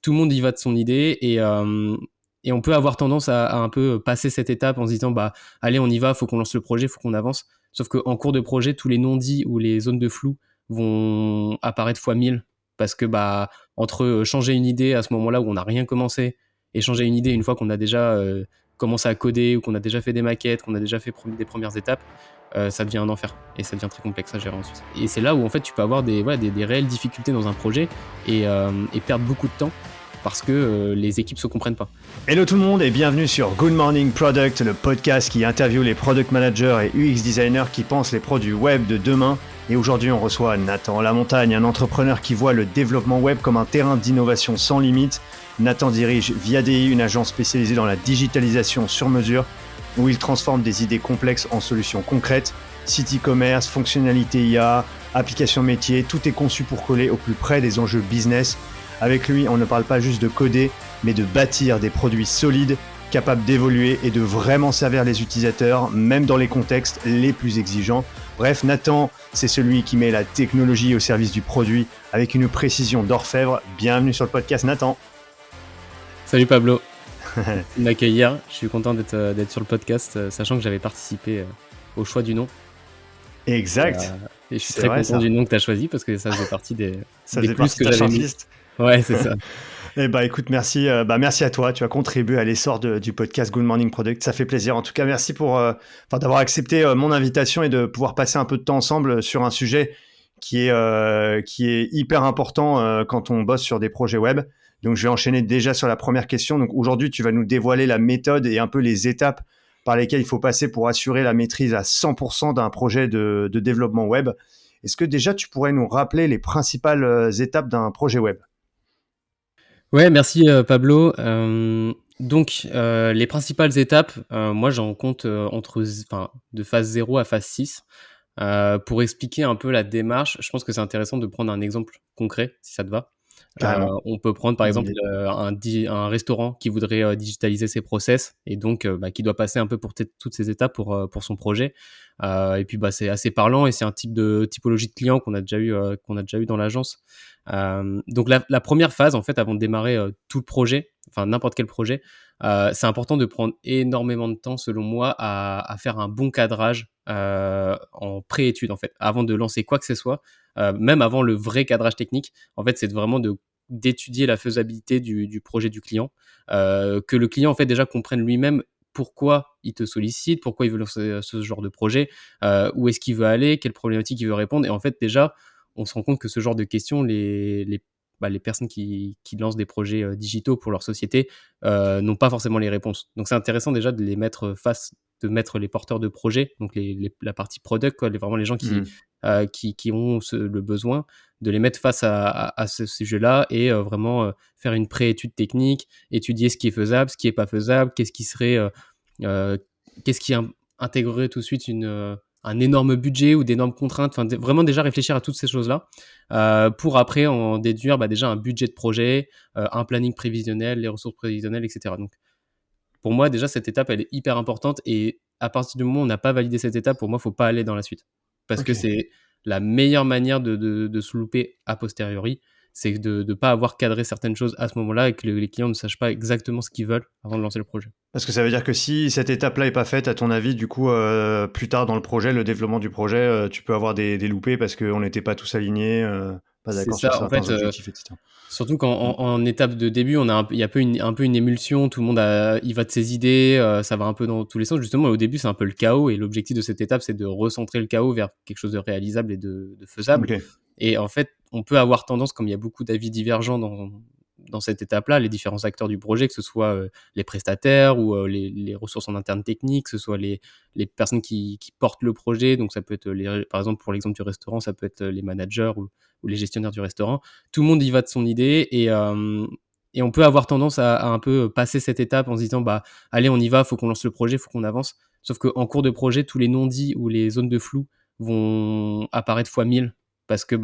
tout le monde y va de son idée et on peut avoir tendance à un peu passer cette étape en se disant bah allez on y va, faut qu'on lance le projet, faut qu'on avance. Sauf qu'en cours de projet, tous les non-dits ou les zones de flou vont apparaître fois 1000 parce que bah entre changer une idée à ce moment-là où on n'a rien commencé et changer une idée une fois qu'on a déjà commencé à coder ou qu'on a déjà fait des maquettes, qu'on a déjà fait des premières étapes, ça devient un enfer et ça devient très complexe à gérer ensuite. Et c'est là où en fait tu peux avoir des réelles difficultés dans un projet et perdre beaucoup de temps parce que les équipes se comprennent pas. Hello tout le monde et bienvenue sur Good Morning Product, le podcast qui interviewe les product managers et UX designers qui pensent les produits web de demain. Et aujourd'hui on reçoit Nathan Lamontagne, un entrepreneur qui voit le développement web comme un terrain d'innovation sans limite. Nathan dirige Viadei, une agence spécialisée dans la digitalisation sur mesure, où il transforme des idées complexes en solutions concrètes. Site e-commerce, fonctionnalités IA, applications métiers, tout est conçu pour coller au plus près des enjeux business. Avec lui, on ne parle pas juste de coder, mais de bâtir des produits solides, capables d'évoluer et de vraiment servir les utilisateurs, même dans les contextes les plus exigeants. Bref, Nathan, c'est celui qui met la technologie au service du produit avec une précision d'orfèvre. Bienvenue sur le podcast, Nathan. Salut Pablo, merci de m'accueillir. Je suis content d'être sur le podcast, sachant que j'avais participé au choix du nom. Exact. Et je suis très content du nom que tu as choisi parce que ça faisait partie des plus que j'avais mis. Ouais, c'est ça. Eh bah écoute, merci à toi. Tu as contribué à l'essor du podcast Good Morning Product. Ça fait plaisir. En tout cas, merci d'avoir accepté mon invitation et de pouvoir passer un peu de temps ensemble sur un sujet qui est hyper important quand on bosse sur des projets web. Donc, je vais enchaîner déjà sur la première question. Donc, aujourd'hui, tu vas nous dévoiler la méthode et un peu les étapes par lesquelles il faut passer pour assurer la maîtrise à 100% d'un projet de développement web. Est-ce que déjà, tu pourrais nous rappeler les principales étapes d'un projet web ? Ouais, merci Pablo. Donc, les principales étapes, moi j'en compte de phase 0 à phase 6. Pour expliquer un peu la démarche, je pense que c'est intéressant de prendre un exemple concret, si ça te va. On peut prendre par exemple un restaurant qui voudrait digitaliser ses process et donc qui doit passer un peu pour toutes ces étapes pour son projet. Et puis c'est assez parlant et c'est un typologie de client qu'on a déjà eu dans l'agence. Donc la première phase en fait avant de démarrer tout le projet, enfin n'importe quel projet, c'est important de prendre énormément de temps selon moi à faire un bon cadrage en pré-étude en fait, avant de lancer quoi que ce soit, même avant le vrai cadrage technique. En fait, c'est vraiment d'étudier la faisabilité du projet du client, que le client en fait déjà comprenne lui-même pourquoi il te sollicite, pourquoi il veut lancer ce genre de projet, où est-ce qu'il veut aller, quelles problématiques il veut répondre. Et en fait déjà, on se rend compte que ce genre de questions, les personnes qui lancent des projets digitaux pour leur société n'ont pas forcément les réponses. Donc c'est intéressant déjà de les mettre de mettre les porteurs de projets, donc la partie product, quoi, vraiment les gens qui ont le besoin, de les mettre face à ce sujet-là et vraiment faire une pré-étude technique, étudier ce qui est faisable, ce qui est pas faisable, qu'est-ce qui intégrerait tout de suite un énorme budget ou d'énormes contraintes, enfin vraiment déjà réfléchir à toutes ces choses-là pour après en déduire déjà un budget de projet, un planning prévisionnel, les ressources prévisionnelles, etc. Donc pour moi déjà cette étape elle est hyper importante et à partir du moment où on n'a pas validé cette étape, pour moi il faut pas aller dans la suite parce que c'est la meilleure manière de se louper a posteriori, c'est de ne pas avoir cadré certaines choses à ce moment-là et que les clients ne sachent pas exactement ce qu'ils veulent avant de lancer le projet. Parce que ça veut dire que si cette étape-là n'est pas faite, à ton avis, du coup, plus tard dans le projet, le développement du projet, tu peux avoir des loupés parce qu'on n'était pas tous alignés, pas d'accord sur en fait, certains objectifs, etc. Surtout qu'en étape de début, il y a un peu une émulsion, tout le monde il va de ses idées, ça va un peu dans tous les sens. Justement, au début, c'est un peu le chaos et l'objectif de cette étape, c'est de recentrer le chaos vers quelque chose de réalisable et de faisable. Okay. Et en fait, on peut avoir tendance, comme il y a beaucoup d'avis divergents dans cette étape-là, les différents acteurs du projet, que ce soit les prestataires ou les ressources en interne techniques, que ce soit les personnes qui portent le projet. Donc, ça peut être, par exemple, pour l'exemple du restaurant, ça peut être les managers ou les gestionnaires du restaurant. Tout le monde y va de son idée et on peut avoir tendance à un peu passer cette étape en se disant allez on y va, faut qu'on lance le projet, faut qu'on avance. Sauf qu'en cours de projet, tous les non-dits ou les zones de flou vont apparaître fois 1000 parce que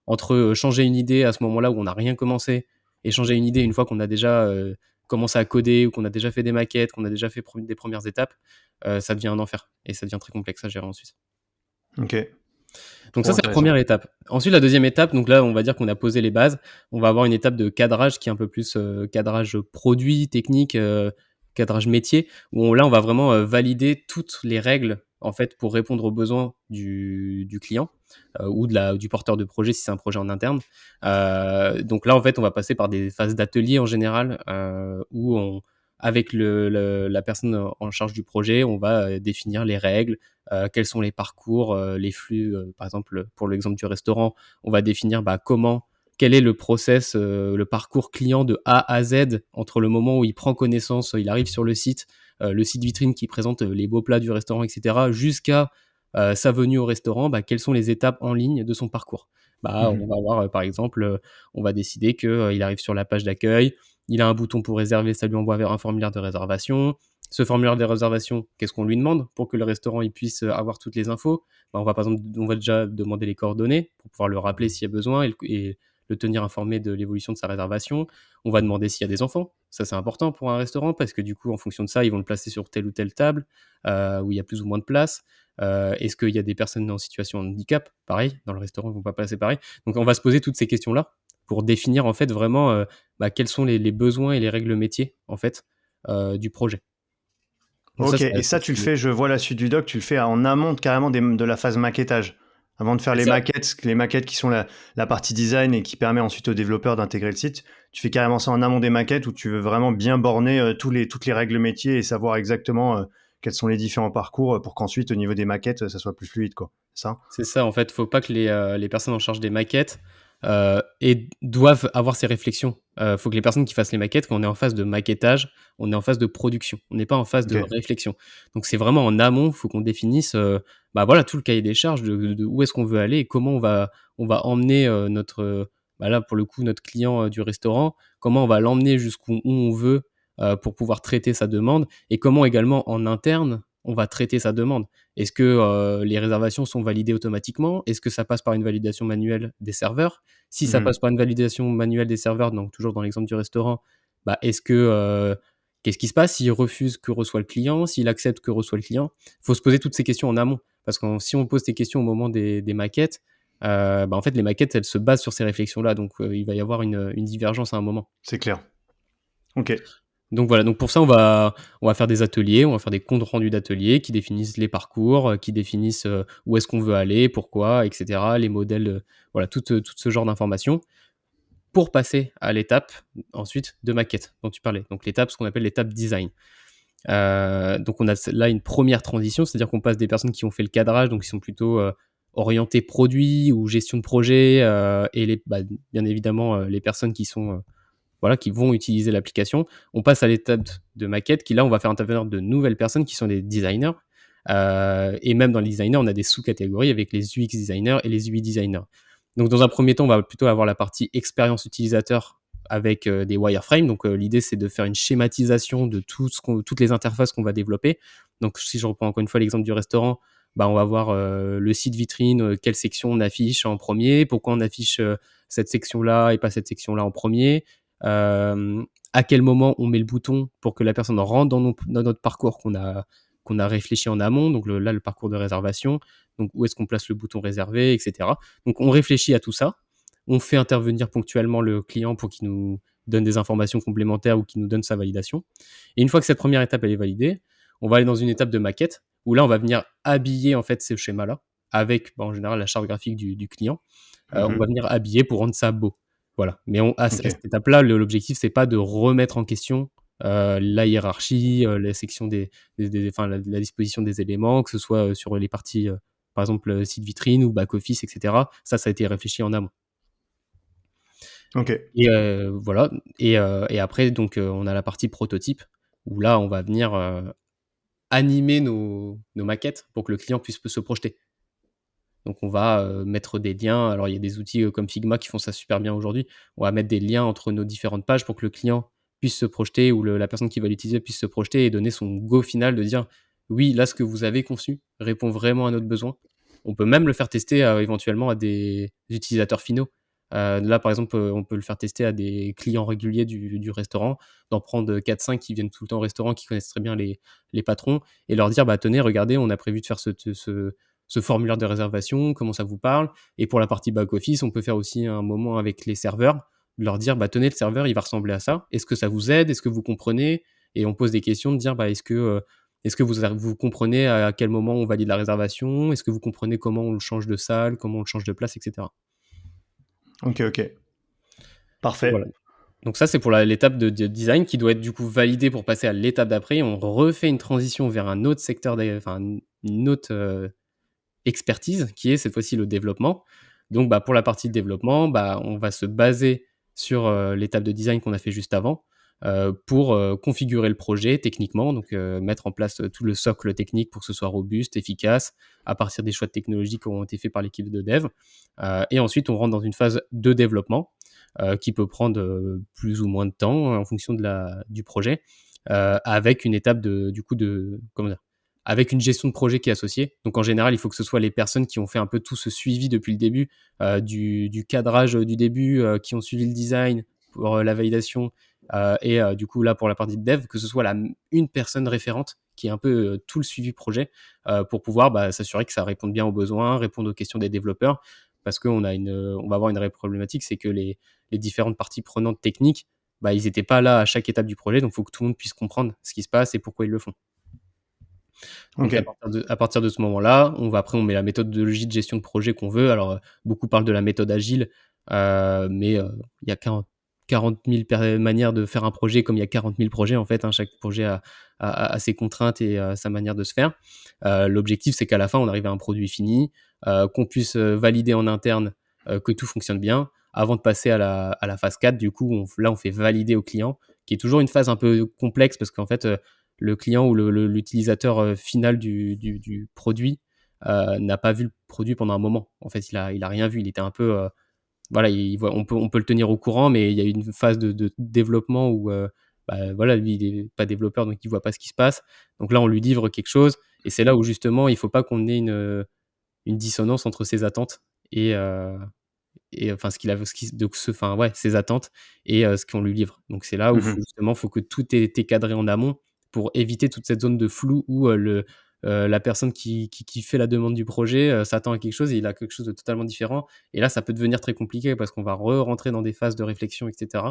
entre changer une idée à ce moment-là où on n'a rien commencé et changer une idée une fois qu'on a déjà commencé à coder ou qu'on a déjà fait des maquettes, qu'on a déjà fait des premières étapes, ça devient un enfer et ça devient très complexe à gérer ensuite. Ok. Donc Trop ça, c'est la intéressant. première étape. Ensuite, la deuxième étape, donc là, on va dire qu'on a posé les bases. On va avoir une étape de cadrage qui est un peu plus cadrage produit, technique, cadrage métier, où là, on va vraiment valider toutes les règles en fait pour répondre aux besoins du client ou du porteur de projet si c'est un projet en interne. Donc là, en fait, on va passer par des phases d'atelier en général où avec la personne en charge du projet, on va définir les règles, quels sont les parcours, les flux. Par exemple, pour l'exemple du restaurant, on va définir quel est le process, le parcours client de A à Z entre le moment où il prend connaissance, il arrive sur le site vitrine qui présente les beaux plats du restaurant, etc., jusqu'à sa venue au restaurant. Quelles sont les étapes en ligne de son parcours? On Mhm. va avoir, par exemple, on va décider qu'il arrive sur la page d'accueil, il a un bouton pour réserver, ça lui envoie vers un formulaire de réservation. Ce formulaire de réservation, qu'est-ce qu'on lui demande pour que le restaurant il puisse avoir toutes les infos? On va déjà demander les coordonnées pour pouvoir le rappeler s'il y a besoin et le tenir informé de l'évolution de sa réservation. On va demander s'il y a des enfants. Ça, c'est important pour un restaurant parce que du coup, en fonction de ça, ils vont le placer sur telle ou telle table où il y a plus ou moins de place. Est-ce qu'il y a des personnes en situation de handicap? Pareil, dans le restaurant, ils ne vont pas placer pareil. Donc, on va se poser toutes ces questions-là pour définir en fait vraiment quels sont les besoins et les règles métiers en fait du projet. Donc ça, Ok, et ça, tu le fais, je vois la suite du doc, tu le fais en amont carrément de la phase maquettage. Avant de faire c'est ça. les maquettes qui sont la partie design et qui permet ensuite aux développeurs d'intégrer le site, tu fais carrément ça en amont des maquettes où tu veux vraiment bien borner toutes les règles métiers et savoir exactement quels sont les différents parcours pour qu'ensuite, au niveau des maquettes, ça soit plus fluide, quoi. C'est ça? C'est ça, en fait, faut pas que les personnes en charge des maquettes doivent avoir ces réflexions. Faut que les personnes qui fassent les maquettes, quand on est en phase de maquettage, on est en phase de production. On n'est pas en phase Ok. de réflexion. Donc c'est vraiment en amont, faut qu'on définisse voilà, tout le cahier des charges de où est-ce qu'on veut aller et comment on va emmener là, pour le coup, notre client du restaurant, comment on va l'emmener jusqu'où où on veut pour pouvoir traiter sa demande et comment également en interne, on va traiter sa demande. Est-ce que les réservations sont validées automatiquement? Est-ce que ça passe par une validation manuelle des serveurs? Si ça Mhm. passe par une validation manuelle des serveurs, donc toujours dans l'exemple du restaurant, qu'est-ce qui se passe s'il refuse, que reçoit le client? S'il accepte, que reçoit le client? Il faut se poser toutes ces questions en amont parce que si on pose ces questions au moment des maquettes, en fait, les maquettes, elles se basent sur ces réflexions-là, donc il va y avoir une divergence à un moment. C'est clair. Ok. Donc voilà, donc pour ça, on va faire des ateliers, on va faire des comptes rendus d'ateliers qui définissent les parcours, qui définissent où est-ce qu'on veut aller, pourquoi, etc., les modèles, voilà, tout ce genre d'informations pour passer à l'étape ensuite de maquette dont tu parlais. Donc l'étape, ce qu'on appelle l'étape design. Donc on a là une première transition, c'est-à-dire qu'on passe des personnes qui ont fait le cadrage, donc qui sont plutôt orientées produits ou gestion de projet, et bien évidemment les personnes qui sont voilà, qui vont utiliser l'application. On passe à l'étape de maquette, qui là, on va faire intervenir de nouvelles personnes qui sont des designers. Et même dans les designers, on a des sous-catégories avec les UX designers et les UI designers. Donc, dans un premier temps, on va plutôt avoir la partie expérience utilisateur avec des wireframes. Donc, l'idée, c'est de faire une schématisation de toutes les interfaces qu'on va développer. Donc, si je reprends encore une fois l'exemple du restaurant, on va voir le site vitrine, quelle section on affiche en premier, pourquoi on affiche cette section-là et pas cette section-là en premier, à quel moment on met le bouton pour que la personne rentre dans notre parcours qu'on a réfléchi en amont, donc le parcours de réservation, donc où est-ce qu'on place le bouton réservé, etc. Donc on réfléchit à tout ça, on fait intervenir ponctuellement le client pour qu'il nous donne des informations complémentaires ou qu'il nous donne sa validation. Et une fois que cette première étape elle est validée, on va aller dans une étape de maquette où là on va venir habiller en fait ces schémas-là avec en général la charte graphique du client. On va Mhm. venir habiller pour rendre ça beau. Voilà. Mais à Ok. cette étape-là, l'objectif, c'est pas de remettre en question la hiérarchie, la section enfin, la disposition des éléments, que ce soit sur les parties, par exemple, site vitrine ou back-office, etc. Ça a été réfléchi en amont. Ok. Et voilà. Et après, donc, on a la partie prototype où là, on va venir animer nos maquettes pour que le client puisse se projeter. Donc on va mettre des liens. Alors il y a des outils comme Figma qui font ça super bien aujourd'hui. On va mettre des liens entre nos différentes pages pour que le client puisse se projeter ou la personne qui va l'utiliser puisse se projeter et donner son go final de dire oui, là ce que vous avez conçu répond vraiment à notre besoin. On peut même le faire tester éventuellement à des utilisateurs finaux. Là par exemple, on peut le faire tester à des clients réguliers du restaurant, d'en prendre 4-5 qui viennent tout le temps au restaurant, qui connaissent très bien les patrons, et leur dire bah tenez, regardez, on a prévu de faire ce formulaire de réservation, comment ça vous parle. Et pour la partie back-office, on peut faire aussi un moment avec les serveurs, leur dire, bah, tenez, le serveur, il va ressembler à ça. Est-ce que ça vous aide? Est-ce que vous comprenez? Et on pose des questions de dire, bah, est-ce que vous comprenez à quel moment on valide la réservation? Est-ce que vous comprenez comment on le change de salle, comment on le change de place, etc. Ok, Voilà. parfait. Donc ça, c'est pour l'étape de design qui doit être du coup validée pour passer à l'étape d'après. On refait une transition vers un autre secteur, enfin une autre expertise qui est cette fois-ci le développement. Donc bah, pour la partie de développement, bah, on va se baser sur l'étape de design qu'on a fait juste avant pour configurer le projet techniquement, donc mettre en place tout le socle technique pour que ce soit robuste, efficace, à partir des choix de technologie qui ont été faits par l'équipe de dev. Et ensuite, on rentre dans une phase de développement qui peut prendre plus ou moins de temps en fonction du projet, avec une étape comment dire, avec une gestion de projet qui est associée. Donc en général, il faut que ce soit les personnes qui ont fait un peu tout ce suivi depuis le début, du cadrage du début, qui ont suivi le design pour la validation, et du coup là pour la partie de dev, que ce soit une personne référente qui est un peu tout le suivi projet, pour pouvoir s'assurer que ça réponde bien aux besoins, répondre aux questions des développeurs, parce qu'on on va avoir une vraie problématique, c'est que les différentes parties prenantes techniques, bah, ils n'étaient pas là à chaque étape du projet, donc il faut que tout le monde puisse comprendre ce qui se passe et pourquoi ils le font. Donc Ok. à partir de ce moment-là, après on met la méthodologie de gestion de projet qu'on veut. Alors beaucoup parlent de la méthode agile, mais il y a 40 000 manières de faire un projet, comme il y a 40 000 projets en fait, hein. Chaque projet a ses contraintes et sa manière de se faire. L'objectif, c'est qu'à la fin, on arrive à un produit fini, qu'on puisse valider en interne que tout fonctionne bien, avant de passer à la phase 4. Du coup, on fait valider au client, qui est toujours une phase un peu complexe, parce qu'en fait, le client ou l'utilisateur final du produit n'a pas vu le produit pendant un moment. En fait, il a rien vu. Il était un peu, voilà, on peut le tenir au courant, mais il y a une phase de développement où, voilà, lui, il est pas développeur, donc il voit pas ce qui se passe. Donc là, on lui livre quelque chose, et c'est là où justement, il faut pas qu'on ait une dissonance entre ses attentes et enfin ses attentes et ce qu'on lui livre. Donc c'est là où Mhm. faut que tout ait été cadré en amont pour éviter toute cette zone de flou où la personne qui fait la demande du projet s'attend à quelque chose et il a quelque chose de totalement différent. Et là, ça peut devenir très compliqué parce qu'on va rentrer dans des phases de réflexion, etc.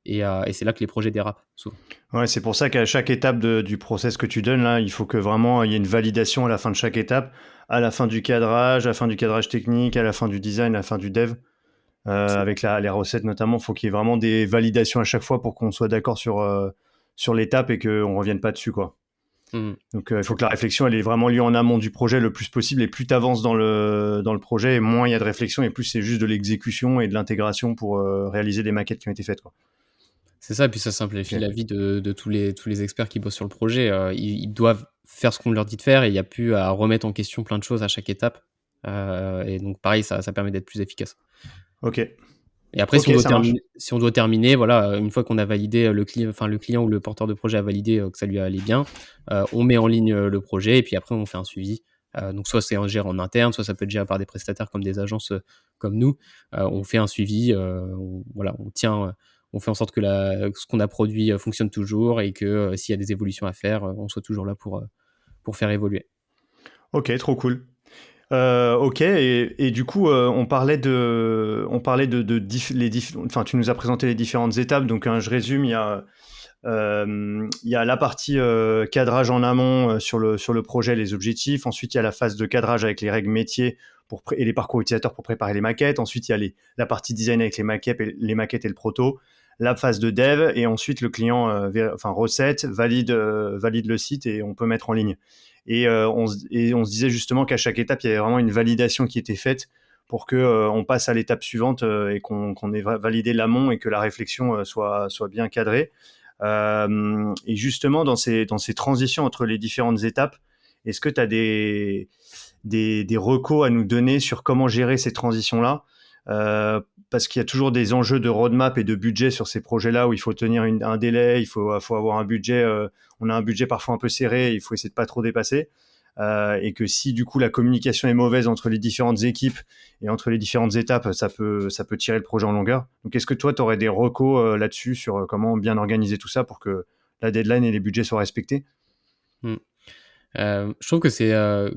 Et c'est là que les projets dérapent souvent. Ouais, c'est pour ça qu'à chaque étape du process que tu donnes, là, il faut que vraiment il y ait une validation à la fin de chaque étape, à la fin du cadrage, à la fin du cadrage technique, à la fin du design, à la fin du dev, C'est avec les recettes notamment. Il faut qu'il y ait vraiment des validations à chaque fois pour qu'on soit d'accord sur l'étape et qu'on ne revienne pas dessus, quoi. Mmh. Donc, il faut que la Exactement. réflexion, elle est vraiment lieu en amont du projet le plus possible. Et plus tu avances dans le projet, et moins il y a de réflexion, et plus c'est juste de l'exécution et de l'intégration pour réaliser des maquettes qui ont été faites, quoi. C'est ça, et puis ça simplifie Ok. la vie de tous les experts qui bossent sur le projet. Ils doivent faire ce qu'on leur dit de faire et il y a plus à remettre en question plein de choses à chaque étape. Et donc pareil, ça permet d'être plus efficace. Ok. Et après, Ok, ça marche. si on doit terminer, voilà, une fois qu'on a validé le client ou le porteur de projet a validé que ça lui allait bien, on met en ligne le projet et puis après on fait un suivi. Donc soit c'est géré en interne, soit ça peut être géré par des prestataires comme des agences comme nous. On fait un suivi, voilà, on fait en sorte que ce qu'on a produit fonctionne toujours et que s'il y a des évolutions à faire, on soit toujours là pour faire évoluer. Ok, trop cool. Ok, et du coup, enfin, tu nous as présenté les différentes étapes. Donc, hein, je résume. Il y a la partie cadrage en amont sur le projet, les objectifs. Ensuite, il y a la phase de cadrage avec les règles métiers et les parcours utilisateurs pour préparer les maquettes. Ensuite, il y a la partie design avec les maquettes et le proto. La phase de dev, et ensuite le client, enfin recette, valide le site et on peut mettre en ligne. Et on se disait justement qu'à chaque étape, il y avait vraiment une validation qui était faite pour que on passe à l'étape suivante et qu'on ait validé l'amont et que la réflexion soit bien cadrée. Et justement, dans ces transitions entre les différentes étapes, est-ce que tu as des recos à nous donner sur comment gérer ces transitions-là? Parce qu'il y a toujours des enjeux de roadmap et de budget sur ces projets-là où il faut tenir un délai, il faut avoir un budget. On a un budget parfois un peu serré, il faut essayer de pas trop dépasser. Et que si du coup la communication est mauvaise entre les différentes équipes et entre les différentes étapes, ça peut tirer le projet en longueur. Donc est-ce que toi, tu aurais des recos là-dessus sur comment bien organiser tout ça pour que la deadline et les budgets soient respectés? Mmh. Je trouve que c'est,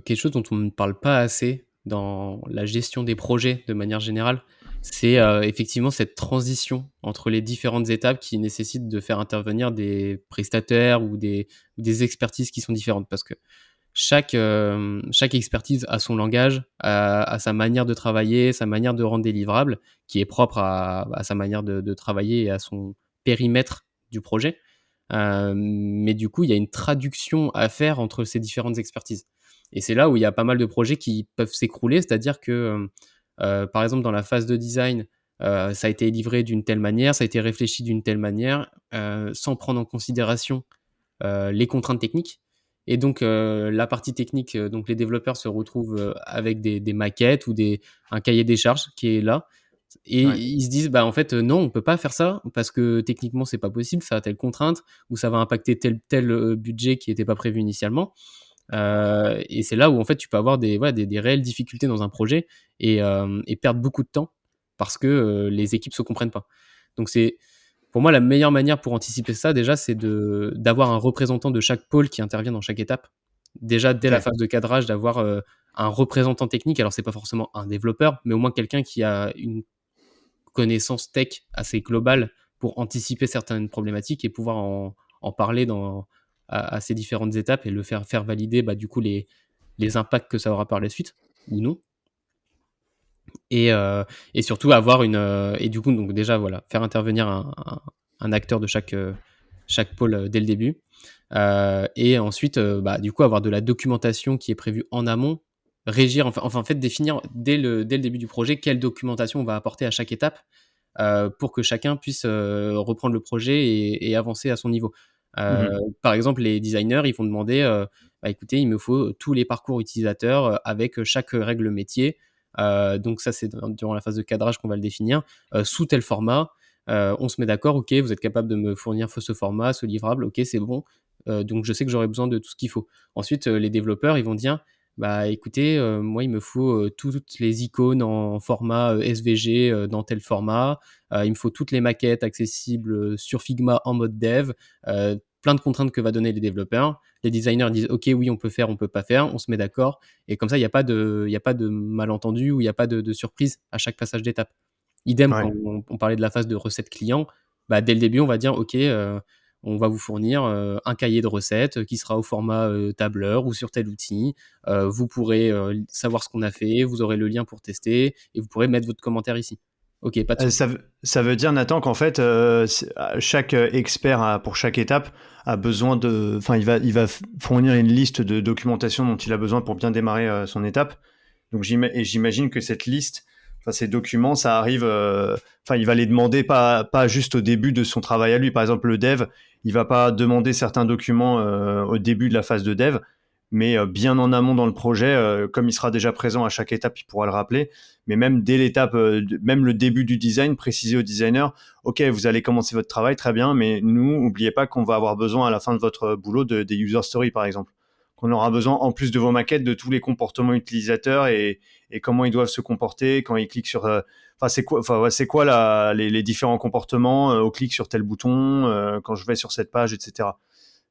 quelque chose dont on ne parle pas assez dans la gestion des projets de manière générale. C'est, effectivement cette transition entre les différentes étapes qui nécessitent de faire intervenir des prestataires ou des expertises qui sont différentes. Parce que chaque expertise a son langage, a sa manière de travailler, sa manière de rendre des livrables, qui est propre à sa manière de travailler et à son périmètre du projet. Mais du coup, il y a une traduction à faire entre ces différentes expertises. Et c'est là où il y a pas mal de projets qui peuvent s'écrouler, c'est-à-dire que, par exemple, dans la phase de design, ça a été livré d'une telle manière, ça a été réfléchi d'une telle manière, sans prendre en considération les contraintes techniques. Et donc, la partie technique, donc les développeurs se retrouvent avec des maquettes ou un cahier des charges qui est là. Et Ouais. ils se disent, bah en fait, non, on peut pas faire ça parce que techniquement c'est pas possible, ça a telle contrainte ou ça va impacter tel budget qui n'était pas prévu initialement. Et c'est là où en fait tu peux avoir des réelles difficultés dans un projet et perdre beaucoup de temps parce que les équipes se comprennent pas. Donc c'est pour moi la meilleure manière pour anticiper ça déjà, c'est d'avoir un représentant de chaque pôle qui intervient dans chaque étape. Déjà dès la Ok. phase de cadrage, d'avoir un représentant technique. Alors c'est pas forcément un développeur, mais au moins quelqu'un qui a une connaissance tech assez globale pour anticiper certaines problématiques et pouvoir en parler à ces différentes étapes et le faire valider bah, du coup les impacts que ça aura par la suite ou non. Et surtout avoir et du coup donc déjà voilà faire intervenir un acteur de chaque pôle dès le début. Et ensuite bah, du coup avoir de la documentation qui est prévue en amont, régir enfin en fait définir dès le début du projet quelle documentation on va apporter à chaque étape pour que chacun puisse reprendre le projet et avancer à son niveau. Mhm. Par exemple, les designers, ils vont demander bah, écoutez, il me faut tous les parcours utilisateurs avec chaque règle métier. Donc, ça, c'est durant la phase de cadrage qu'on va le définir, sous tel format. On se met d'accord, ok, vous êtes capable de me fournir ce format, ce livrable, ok, c'est bon. Donc, je sais que j'aurai besoin de tout ce qu'il faut. Ensuite, les développeurs, ils vont dire bah écoutez, moi il me faut toutes les icônes en format SVG dans tel format. Il me faut toutes les maquettes accessibles sur Figma en mode dev. Plein de contraintes que va donner les développeurs. Les designers disent ok oui on peut faire, on peut pas faire, on se met d'accord. Et comme ça il n'y a pas de malentendu ou il n'y a pas de surprise à chaque passage d'étape. Idem quand Ouais. on parlait de la phase de recette client, bah, dès le début on va dire ok on va vous fournir un cahier de recettes qui sera au format tableur ou sur tel outil. Vous pourrez savoir ce qu'on a fait, vous aurez le lien pour tester et vous pourrez mettre votre commentaire ici. Ok, pas de souci. Ça veut dire, Nathan, qu'en fait, chaque expert pour chaque étape a besoin de. Enfin, il va fournir une liste de documentation dont il a besoin pour bien démarrer son étape. Donc, j'imagine que cette liste, enfin, ces documents, ça arrive. Enfin, il va les demander pas juste au début de son travail à lui. Par exemple, le dev, il va pas demander certains documents au début de la phase de dev, mais bien en amont dans le projet, comme il sera déjà présent à chaque étape, il pourra le rappeler. Mais même dès l'étape, même le début du design, préciser au designer, ok, vous allez commencer votre travail, très bien, mais nous, n'oubliez pas qu'on va avoir besoin à la fin de votre boulot des user stories, par exemple. Qu'on aura besoin, en plus de vos maquettes, de tous les comportements utilisateurs et comment ils doivent se comporter quand ils cliquent sur. Enfin, c'est quoi les différents comportements au clic sur tel bouton, quand je vais sur cette page, etc.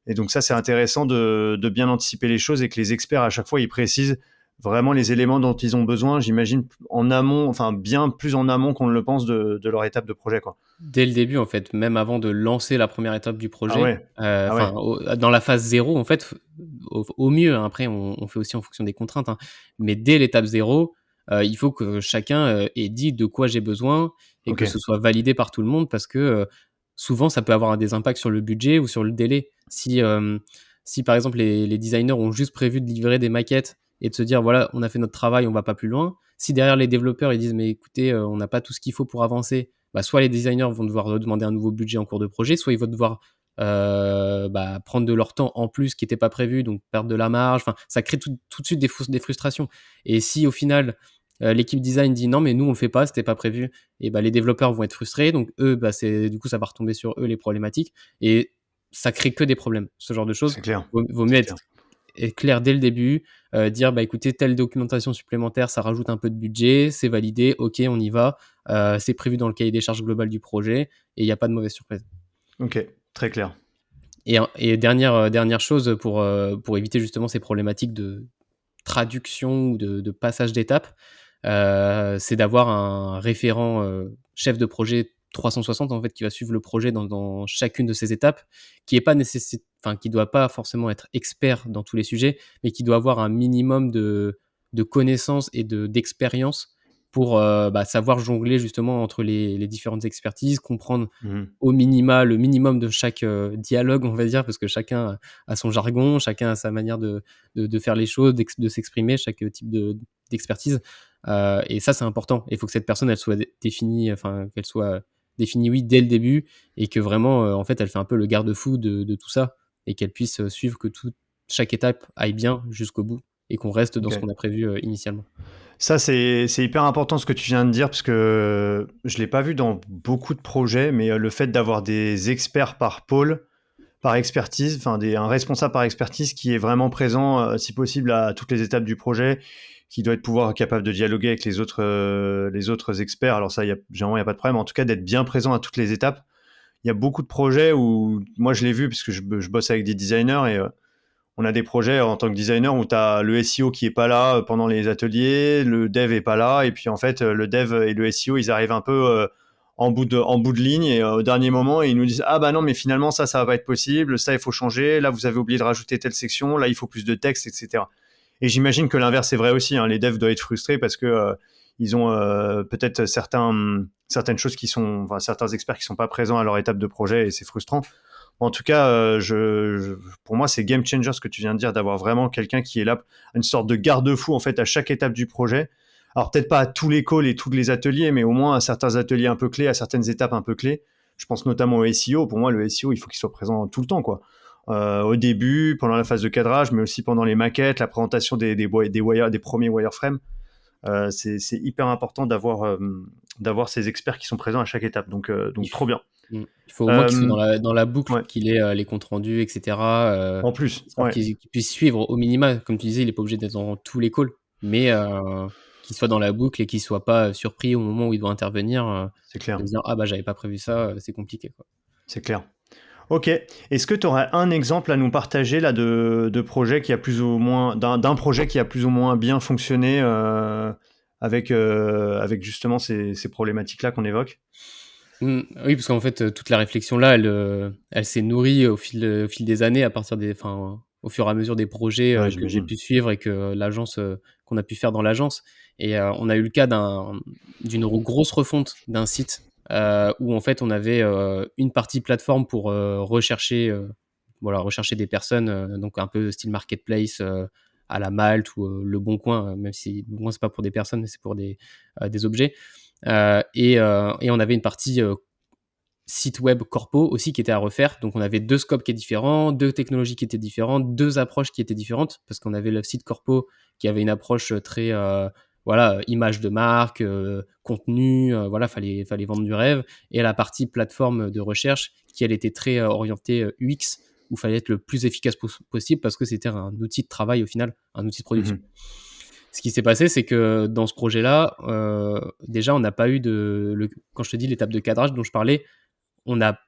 Et donc ça, c'est intéressant de bien anticiper les choses et que les experts, à chaque fois, ils précisent vraiment les éléments dont ils ont besoin, j'imagine, en amont, enfin bien plus en amont qu'on ne le pense de leur étape de projet, quoi. Dès le début, en fait, même avant de lancer la première étape du Ah projet, ouais, ah enfin, ouais, dans la phase zéro, en fait, au mieux, hein, après on fait aussi en fonction des contraintes, hein, mais dès l'étape zéro, il faut que chacun, ait dit de quoi j'ai besoin et ok, que ce soit validé par tout le monde parce que, souvent ça peut avoir des impacts sur le budget ou sur le délai. Si par exemple les designers ont juste prévu de livrer des maquettes et de se dire: «Voilà, on a fait notre travail, on va pas plus loin». Si derrière les développeurs, ils disent: «Mais écoutez, on n'a pas tout ce qu'il faut pour avancer», bah, soit les designers vont devoir demander un nouveau budget en cours de projet, soit ils vont devoir bah, prendre de leur temps en plus qui n'était pas prévu, donc perdre de la marge. Enfin, ça crée tout de suite des frustrations. Et si au final, l'équipe design dit non, mais nous on le fait pas, c'était pas prévu, et bah, les développeurs vont être frustrés, donc eux, bah, du coup, ça va retomber sur eux les problématiques, et ça crée que des problèmes. Ce genre de choses, c'est clair, vaut mieux c'est être clair. clair dès le début, dire bah écoutez, telle documentation supplémentaire, ça rajoute un peu de budget, c'est validé, ok, on y va, c'est prévu dans le cahier des charges global du projet et il n'y a pas de mauvaise surprise. Ok, très clair. Et dernière chose pour éviter justement ces problématiques de traduction ou de passage d'étape, c'est d'avoir un référent, chef de projet 360 en fait, qui va suivre le projet dans chacune de ces étapes, qui doit pas forcément être expert dans tous les sujets, mais qui doit avoir un minimum de connaissances et d'expérience pour, savoir jongler justement entre les différentes expertises, comprendre Mmh. le minimum de chaque, dialogue, on va dire, parce que chacun a son jargon, chacun a sa manière de faire les choses, de s'exprimer, chaque type d'expertise. Et ça, c'est important. Il faut que cette personne, elle soit définie, enfin, qu'elle soit définie, oui, dès le début, et que vraiment, en fait, elle fait un peu le garde-fou de tout ça, et qu'elle puisse suivre que chaque étape aille bien jusqu'au bout, et qu'on reste dans ce OK. qu'on a prévu initialement. Ça, c'est hyper important ce que tu viens de dire parce que je l'ai pas vu dans beaucoup de projets, mais le fait d'avoir des experts par pôle, par expertise, enfin un responsable par expertise qui est vraiment présent, si possible, à toutes les étapes du projet, qui doit être pouvoir capable de dialoguer avec les autres experts. Alors ça, généralement, il n'y a pas de problème. En tout cas, d'être bien présent à toutes les étapes. Il y a beaucoup de projets où, moi, je l'ai vu parce que je bosse avec des designers et on a des projets en tant que designer où tu as le SEO qui est pas là pendant les ateliers, le dev est pas là, et puis en fait, le dev et le SEO, ils arrivent un peu en bout de ligne, et au dernier moment, ils nous disent ah bah non, mais finalement ça va pas être possible, ça il faut changer, là vous avez oublié de rajouter telle section, là il faut plus de texte, etc. Et j'imagine que l'inverse est vrai aussi, hein. Les devs doivent être frustrés parce que ils ont peut-être certaines choses certains experts qui sont pas présents à leur étape de projet, et c'est frustrant. En tout cas, pour moi, c'est game changer ce que tu viens de dire, d'avoir vraiment quelqu'un qui est là, une sorte de garde-fou en fait à chaque étape du projet. Alors peut-être pas à tous les calls et tous les ateliers, mais au moins à certains ateliers un peu clés, à certaines étapes un peu clés. Je pense notamment au SEO. Pour moi, le SEO, il faut qu'il soit présent tout le temps, quoi. Au début, pendant la phase de cadrage, mais aussi pendant les maquettes, la présentation des premiers wireframes. C'est hyper important d'avoir ces experts qui sont présents à chaque étape. Donc Il trop bien. il faut au moins qu'il soit Euh, dans la boucle, ouais. qu'il ait, les comptes rendus, et cetera, En plus, histoire ouais, qu'il puisse suivre au minima. Comme tu disais, il est pas obligé d'être dans tous les calls, mais qu'il soit dans la boucle et qu'il soit pas surpris au moment où il doit intervenir, c'est clair, de se dire: «Ah bah, j'avais pas prévu ça, c'est compliqué, quoi». c'est clair. Ok. Est-ce que tu aurais un exemple à nous partager là de projet qui a plus ou moins d'un projet qui a plus ou moins bien fonctionné avec justement ces problématiques-là qu'on évoque? Oui, parce qu'en fait, toute la réflexion là, elle s'est nourrie au fil des années, au fur et à mesure des projets, Ouais, que j'ai j'imagine. pu suivre, et que l'agence, qu'on a pu faire dans l'agence. Et on a eu le cas d'une grosse refonte d'un site, où en fait on avait, une partie plateforme pour, rechercher des personnes, donc un peu style marketplace, à la Malte ou, Le Bon Coin, même si Le Bon Coin c'est pas pour des personnes, mais c'est pour des objets. Et on avait une partie, site web corpo aussi qui était à refaire. Donc on avait 2 scopes qui étaient différents, 2 technologies qui étaient différentes, 2 approches qui étaient différentes, parce qu'on avait le site corpo qui avait une approche, très, image de marque, contenu, fallait vendre du rêve, et la partie plateforme de recherche qui, elle, était très, orientée, UX, où fallait être le plus efficace possible parce que c'était un outil de travail au final, un outil de production. Mhm. Ce qui s'est passé, c'est que dans ce projet-là, déjà, on n'a pas eu quand je te dis l'étape de cadrage dont je parlais, on n'a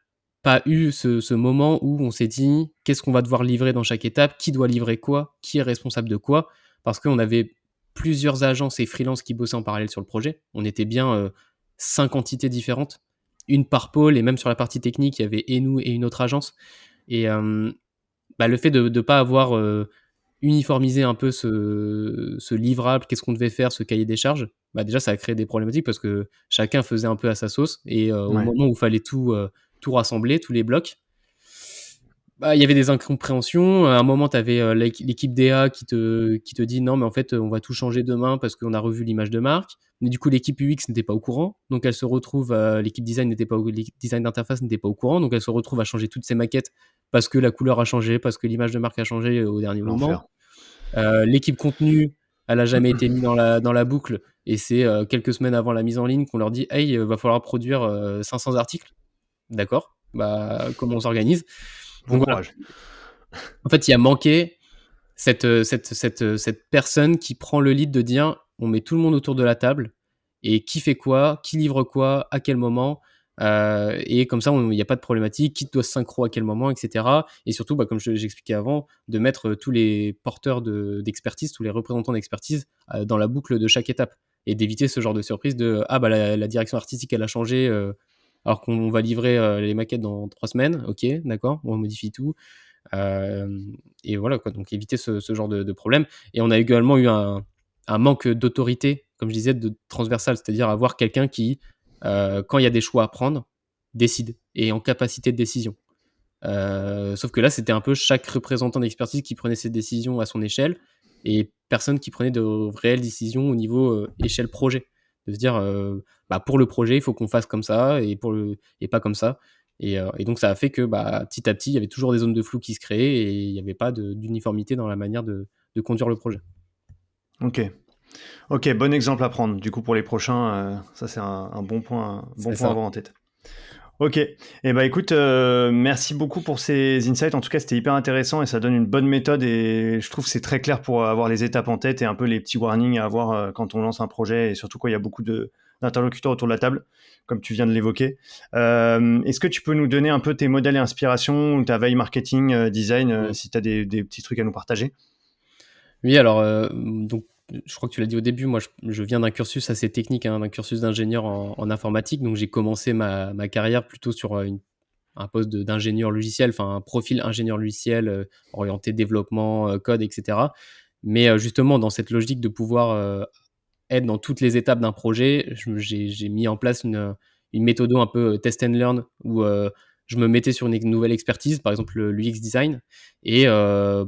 pas eu ce moment où on s'est dit: «Qu'est-ce qu'on va devoir livrer dans chaque étape? Qui doit livrer quoi? Qui est responsable de quoi?» Parce qu'on avait plusieurs agences et freelances qui bossaient en parallèle sur le projet. On était bien, 5 entités différentes, une par pôle, et même sur la partie technique, il y avait et nous et une autre agence. Et le fait de ne pas avoir, uniformiser un peu ce livrable, qu'est-ce qu'on devait faire, ce cahier des charges, déjà ça a créé des problématiques parce que chacun faisait un peu à sa sauce, et au Ouais. moment où il fallait tout rassembler, tous les blocs, il y avait des incompréhensions. À un moment, tu avais l'équipe DA qui te dit: «Non, mais en fait, on va tout changer demain parce qu'on a revu l'image de marque». Mais du coup, l'équipe UX n'était pas au courant, donc elle se retrouve, l'équipe design n'était pas au l'équipe design d'interface n'était pas au courant, donc elle se retrouve à changer toutes ses maquettes parce que la couleur a changé, parce que l'image de marque a changé, au dernier moment. L'enfer. L'équipe contenu, elle a jamais été mise dans la boucle, et c'est, quelques semaines avant la mise en ligne qu'on leur dit: «Hey, va falloir produire, 500 articles». D'accord, comment on s'organise? Bon Donc voilà. courage. En fait, il a manqué cette personne qui prend le lead de dire: «On met tout le monde autour de la table, et qui fait quoi, qui livre quoi, à quel moment». Et comme ça, il n'y a pas de problématique, qui doit se synchro à quel moment, etc. Et surtout, comme j'expliquais avant, de mettre tous les porteurs d'expertise, tous les représentants d'expertise dans la boucle de chaque étape et d'éviter ce genre de surprise de la direction artistique elle a changé alors qu'on va livrer les maquettes dans 3 semaines. Ok, d'accord, on modifie tout. Et voilà quoi, donc éviter ce genre de problème. Et on a également eu un manque d'autorité, comme je disais, de transversal, c'est-à-dire avoir quelqu'un qui, quand il y a des choix à prendre, décide et est en capacité de décision. Sauf que là, c'était un peu chaque représentant d'expertise qui prenait ses décisions à son échelle et personne qui prenait de réelles décisions au niveau échelle projet. De se dire, pour le projet, il faut qu'on fasse comme ça et pas comme ça. Et donc, ça a fait que petit à petit, il y avait toujours des zones de flou qui se créaient et il n'y avait pas d'uniformité dans la manière de conduire le projet. Ok, bon exemple à prendre. Du coup, pour les prochains, ça c'est un bon point, C'est à ça. avoir en tête. Ok, et écoute, merci beaucoup pour ces insights. En tout cas, c'était hyper intéressant et ça donne une bonne méthode. Et je trouve que c'est très clair pour avoir les étapes en tête et un peu les petits warnings à avoir quand on lance un projet et surtout quand il y a beaucoup d'interlocuteurs autour de la table, comme tu viens de l'évoquer. Est-ce que tu peux nous donner un peu tes modèles et inspirations ou ta veille marketing, design, Mm. si tu as des petits trucs à nous partager? Oui, alors, donc, je crois que tu l'as dit au début, moi, je viens d'un cursus assez technique, hein, d'un cursus d'ingénieur en informatique. Donc, j'ai commencé ma carrière plutôt sur un poste d'ingénieur logiciel, enfin, un profil ingénieur logiciel orienté développement, code, etc. Mais justement, dans cette logique de pouvoir être dans toutes les étapes d'un projet, j'ai mis en place une méthode un peu test and learn où je me mettais sur une nouvelle expertise, par exemple l'UX design, et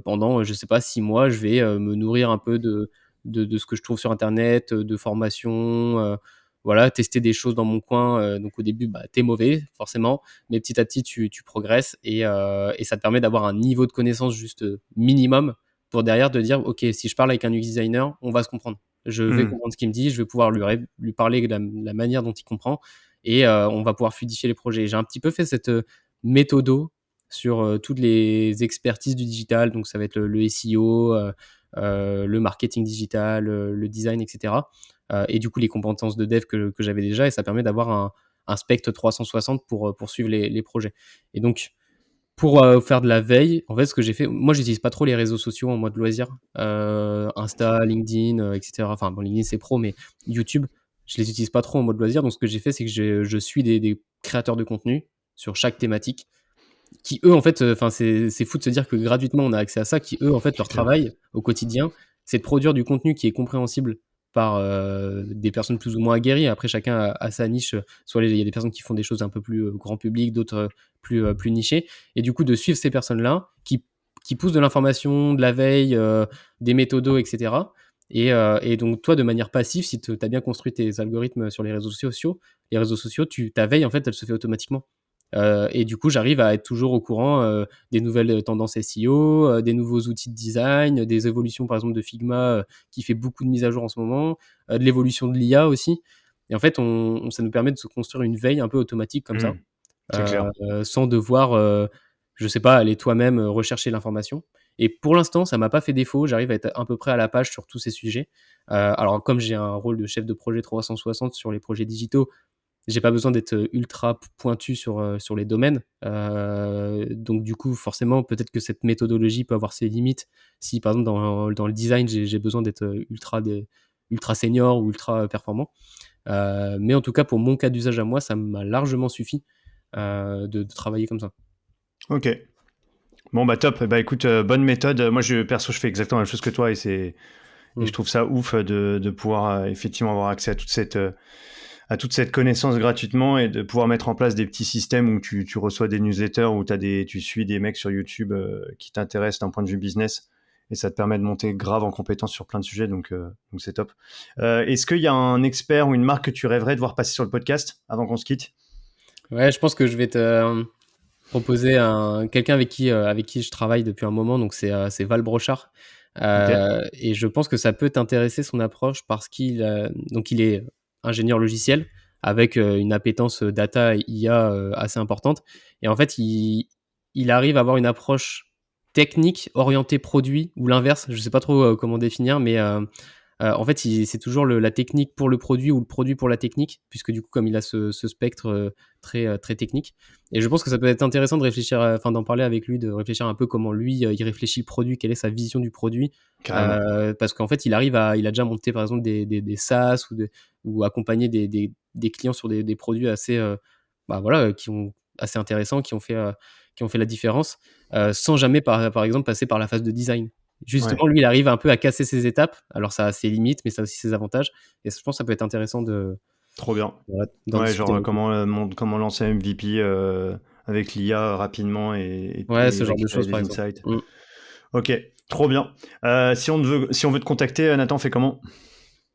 pendant, je sais pas, 6 mois, je vais me nourrir un peu de ce que je trouve sur Internet, de formations, voilà, tester des choses dans mon coin. Donc au début, t'es mauvais, forcément, mais petit à petit, tu progresses et ça te permet d'avoir un niveau de connaissance juste minimum pour derrière te dire, OK, si je parle avec un UX designer, on va se comprendre. Je vais Hmm. comprendre ce qu'il me dit, je vais pouvoir lui parler de la manière dont il comprend et on va pouvoir fluidifier les projets. J'ai un petit peu fait cette méthodo sur toutes les expertises du digital, donc ça va être le SEO, le marketing digital, le design, etc. Et du coup, les compétences de dev que j'avais déjà, et ça permet d'avoir un spectre 360 pour suivre les projets. Et donc, pour faire de la veille, en fait, ce que j'ai fait, moi, j'utilise pas trop les réseaux sociaux en mode loisir, Insta, LinkedIn, etc. Enfin, bon, LinkedIn c'est pro, mais YouTube, je les utilise pas trop en mode loisir. Donc, ce que j'ai fait, c'est que je suis des créateurs de contenu sur chaque thématique, qui eux, en fait, enfin, c'est fou de se dire que gratuitement on a accès à ça, qui eux, en fait, C'est leur clair. travail au quotidien, c'est de produire du contenu qui est compréhensible par des personnes plus ou moins aguerries. Après, chacun a sa niche. Soit il y a des personnes qui font des choses un peu plus grand public, d'autres plus nichées. Et du coup, de suivre ces personnes-là qui poussent de l'information, de la veille, des méthodos, etc. Et donc, toi, de manière passive, si tu as bien construit tes algorithmes sur les réseaux sociaux, ta veille, en fait, elle se fait automatiquement. Et du coup, j'arrive à être toujours au courant des nouvelles tendances SEO, des nouveaux outils de design, des évolutions par exemple de Figma qui fait beaucoup de mises à jour en ce moment, de l'évolution de l'IA aussi. Et en fait, ça nous permet de se construire une veille un peu automatique comme ça, Hmm. C'est clair. sans devoir, je sais pas, aller toi-même rechercher l'information. Et pour l'instant, ça m'a pas fait défaut. J'arrive à être à peu près à la page sur tous ces sujets. Alors, comme j'ai un rôle de chef de projet 360 sur les projets digitaux, j'ai pas besoin d'être ultra pointu sur les domaines. Donc du coup, forcément, peut-être que cette méthodologie peut avoir ses limites. Si par exemple dans le design, j'ai besoin d'être ultra senior ou ultra performant. Mais en tout cas, pour mon cas d'usage à moi, ça m'a largement suffi de travailler comme ça. Ok. Bon top. Écoute, bonne méthode. Moi perso je fais exactement la même chose que toi et je Mm. trouve ça ouf de pouvoir effectivement avoir accès à toute cette connaissance gratuitement et de pouvoir mettre en place des petits systèmes où tu reçois des newsletters où tu suis des mecs sur YouTube qui t'intéressent d'un point de vue business et ça te permet de monter grave en compétence sur plein de sujets donc c'est top. Est-ce qu'il y a un expert ou une marque que tu rêverais de voir passer sur le podcast avant qu'on se quitte? Ouais, je pense que je vais te proposer quelqu'un avec qui je travaille depuis un moment, donc c'est Val Brochard. Ok. Et je pense que ça peut t'intéresser son approche parce donc il est ingénieur logiciel avec une appétence data et IA assez importante. Et en fait, il arrive à avoir une approche technique orientée produit ou l'inverse. Je sais pas trop comment définir, mais En fait, c'est toujours la technique pour le produit ou le produit pour la technique, puisque du coup, comme il a ce spectre très technique. Et je pense que ça peut être intéressant de réfléchir, enfin d'en parler avec lui, de réfléchir un peu comment lui, il réfléchit le produit, quelle est sa vision du produit. Carrément. Parce qu'en fait, il a déjà monté par exemple des SaaS ou accompagné des clients sur des produits assez, voilà, qui ont assez intéressants, qui ont fait la différence, sans jamais par exemple passer par la phase de design. Ouais. Justement, lui, il arrive un peu à casser ses étapes. Alors ça a ses limites, mais ça a aussi ses avantages. Et je pense que ça peut être intéressant Trop bien. voilà, d'en Ouais, discuter genre avec lui. comment lancer un MVP avec l'IA rapidement et Ouais, ce genre de récupérer choses, par des exemple. insights. Mmh. Ok, trop bien. Si on veut te contacter, Nathan, fait comment?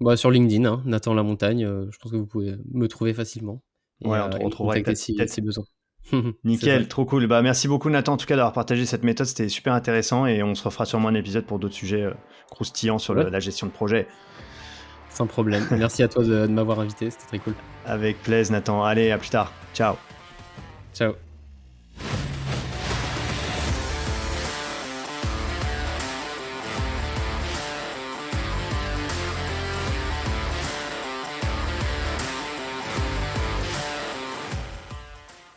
Bah, sur LinkedIn, hein, Nathan Lamontagne, je pense que vous pouvez me trouver facilement Ouais, on te et me retrouvera avec ta contacter petite si tête. besoin. C'est ça. Nickel, trop cool. Bah, merci beaucoup, Nathan, en tout cas, d'avoir partagé cette méthode. C'était super intéressant et on se refera sûrement un épisode pour d'autres sujets croustillants sur Ouais, la gestion de projet. sans problème. Merci à toi de m'avoir invité, c'était très cool. Avec plaisir, Nathan. Allez, à plus tard. Ciao. Ciao.